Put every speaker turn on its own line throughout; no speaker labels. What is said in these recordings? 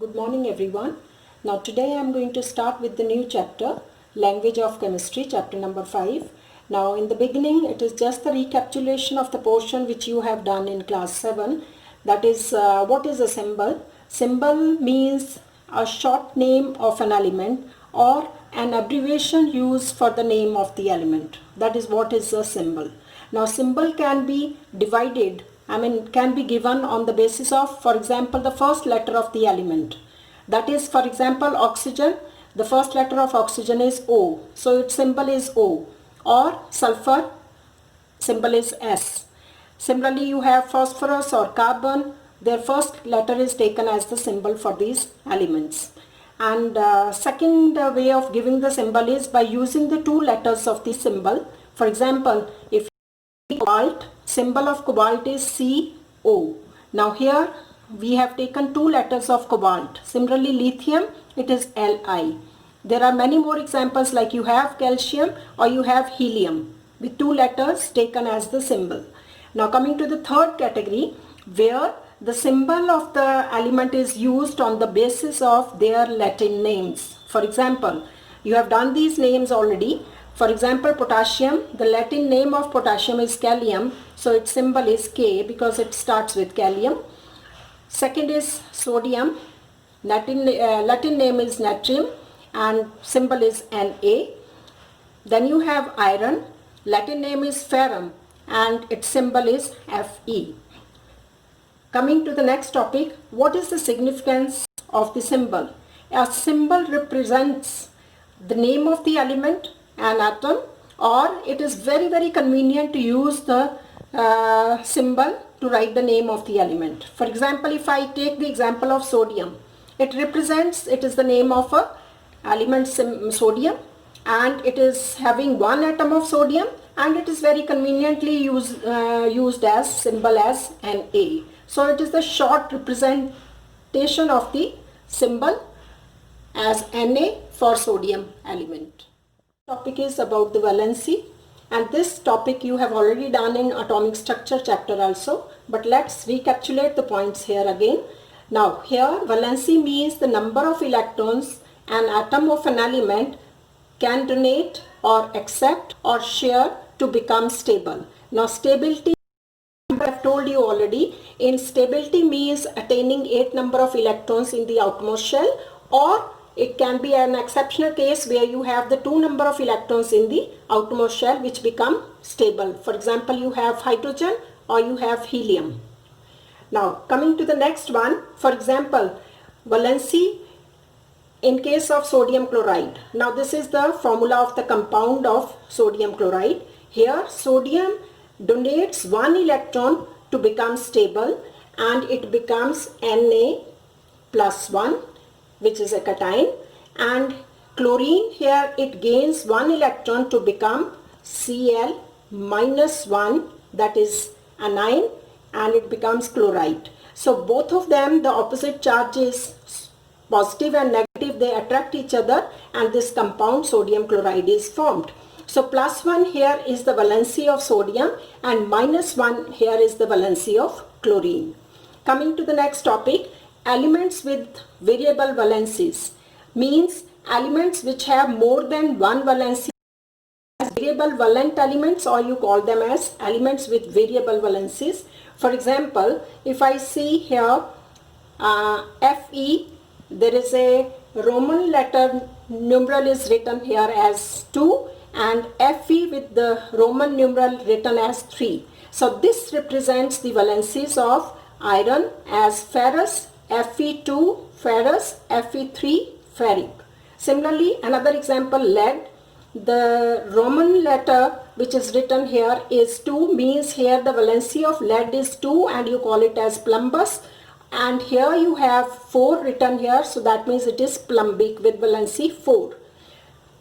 Good morning everyone. Now today I am going to start with the new chapter, Language of Chemistry, chapter number 5. Now in the beginning it is just the recapitulation of the portion which you have done in class 7. That is what is a symbol? Symbol means a short name of an element or an abbreviation used for the name of the element. That is what is a symbol. Now symbol can be divided, can be given on the basis of, for example, the first letter of the element. That is, for example, oxygen, the first letter of oxygen is O, so its symbol is O. Or sulfur, symbol is S. Similarly, you have phosphorus or carbon, their first letter is taken as the symbol for these elements. And second way of giving the symbol is by using the two letters of the symbol. For example, if cobalt, symbol of cobalt is CO. Now here we have taken two letters of cobalt. Similarly, lithium, it is Li. There are many more examples, like you have calcium or you have helium with two letters taken as the symbol. Now coming to the third category, where the symbol of the element is used on the basis of their Latin names. For example, you have done these names already. For example, potassium, the Latin name of potassium is Kalium, so its symbol is K because it starts with Kalium. Second is sodium, Latin name is natrium and symbol is Na. Then you have iron, Latin name is ferrum and its symbol is Fe. Coming to the next topic, what is the significance of the symbol? A symbol represents the name of the element, an atom, or it is very convenient to use the symbol to write the name of the element. For example, if I take the example of sodium, it is the name of a element sodium, and it is having one atom of sodium, and it is very conveniently used as symbol as Na. So it is the short representation of the symbol as Na for sodium element. Topic is about the valency, and this topic you have already done in atomic structure chapter also, but let's recapitulate the points here again. Now here valency means the number of electrons an atom of an element can donate or accept or share to become stable. Now stability, I have told you already, in stability means attaining 8 number of electrons in the outermost shell, or it can be an exceptional case where you have the 2 number of electrons in the outermost shell which become stable. For example, you have hydrogen or you have helium. Now coming to the next one, for example, valency in case of sodium chloride. Now this is the formula of the compound of sodium chloride. Here sodium donates 1 electron to become stable and it becomes Na plus 1, which is a cation, and chlorine here it gains 1 electron to become Cl minus 1, that is anion, and it becomes chloride. So both of them, the opposite charges, positive and negative, they attract each other and this compound sodium chloride is formed. So plus 1 here is the valency of sodium and minus 1 here is the valency of chlorine. Coming to the next topic, elements with variable valencies means elements which have more than one valency as variable valent elements, or you call them as elements with variable valencies. For example, if I see here Fe, there is a Roman letter numeral is written here as 2 and Fe with the Roman numeral written as 3. So this represents the valencies of iron as ferrous, Fe2 ferrous, Fe3 ferric. Similarly, another example, lead, the Roman letter which is written here is 2, means here the valency of lead is 2 and you call it as plumbous, and here you have 4 written here, so that means it is plumbic with valency 4.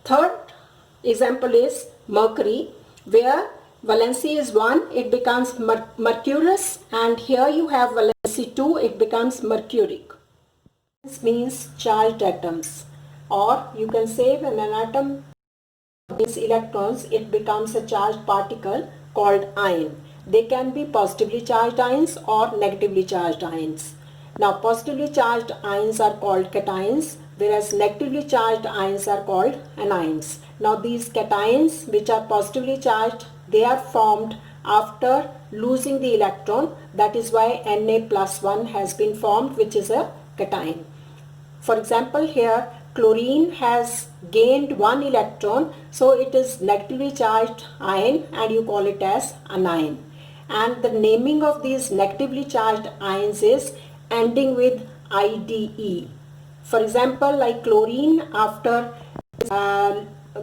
Third example is mercury, where valency is 1, it becomes mercurous, and here you have valency 2, it becomes mercuric. This means charged atoms, or you can say when an atom gains electrons, it becomes a charged particle called ion. They can be positively charged ions or negatively charged ions. Now positively charged ions are called cations, whereas negatively charged ions are called anions. Now these cations which are positively charged, they are formed after losing the electron. That is why Na+1 has been formed, which is a cation. For example, here chlorine has gained one electron, so it is negatively charged ion and you call it as anion. And the naming of these negatively charged ions is ending with IDE. For example, like chlorine, after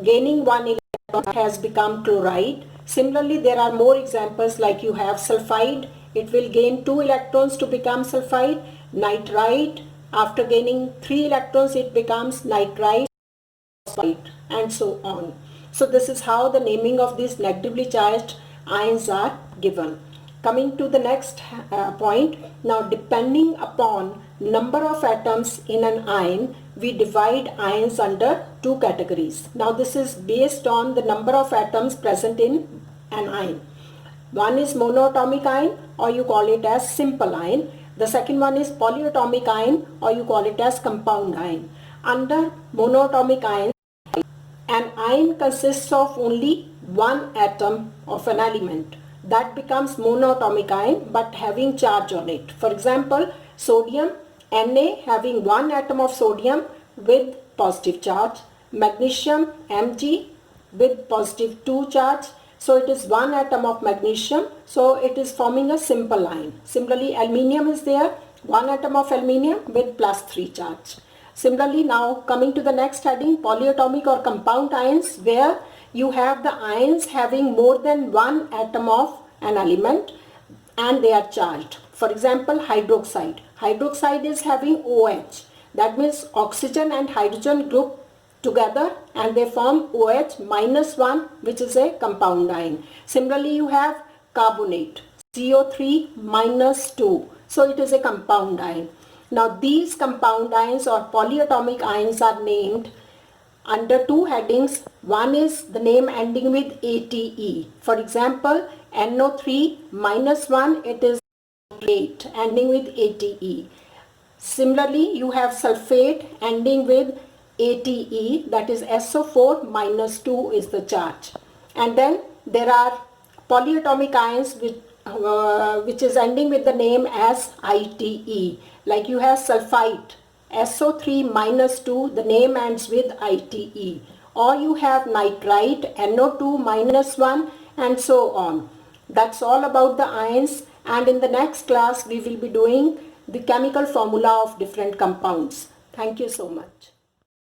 gaining one electron has become chloride. Similarly, there are more examples, like you have sulfide, it will gain 2 electrons to become sulfide. Nitrite, after gaining 3 electrons it becomes nitrite, and so on. So this is how the naming of these negatively charged ions are given. Coming to the next point, now depending upon number of atoms in an ion, we divide ions under 2 categories. Now this is based on the number of atoms present in an ion. One is monoatomic ion, or you call it as simple ion. The second one is polyatomic ion, or you call it as compound ion. Under monoatomic ion, an ion consists of only one atom of an element. That becomes monoatomic ion but having charge on it. For example, sodium, Na, having one atom of sodium with positive charge. Magnesium, Mg, with positive 2 charge. So it is one atom of magnesium, so it is forming a simple ion. Similarly, aluminium is there, one atom of aluminium with +3 charge. Similarly, now coming to the next heading, polyatomic or compound ions, where you have the ions having more than one atom of an element and they are charged. For example, hydroxide. Hydroxide is having OH. That means oxygen and hydrogen group together and they form OH -1, which is a compound ion. Similarly, you have carbonate, CO3 -2. So it is a compound ion. Now these compound ions or polyatomic ions are named under 2 headings. One is the name ending with ATE. For example, NO3 -1, it is 8 ending with ATE. Similarly, you have sulfate ending with ATE, that is SO4 -2 is the charge. And then there are polyatomic ions which is ending with the name as ITE. Like you have sulfite, SO3 -2, the name ends with ITE. Or you have nitrite, NO2 -1, and so on. That's all about the ions, and in the next class we will be doing the chemical formula of different compounds. Thank you so much.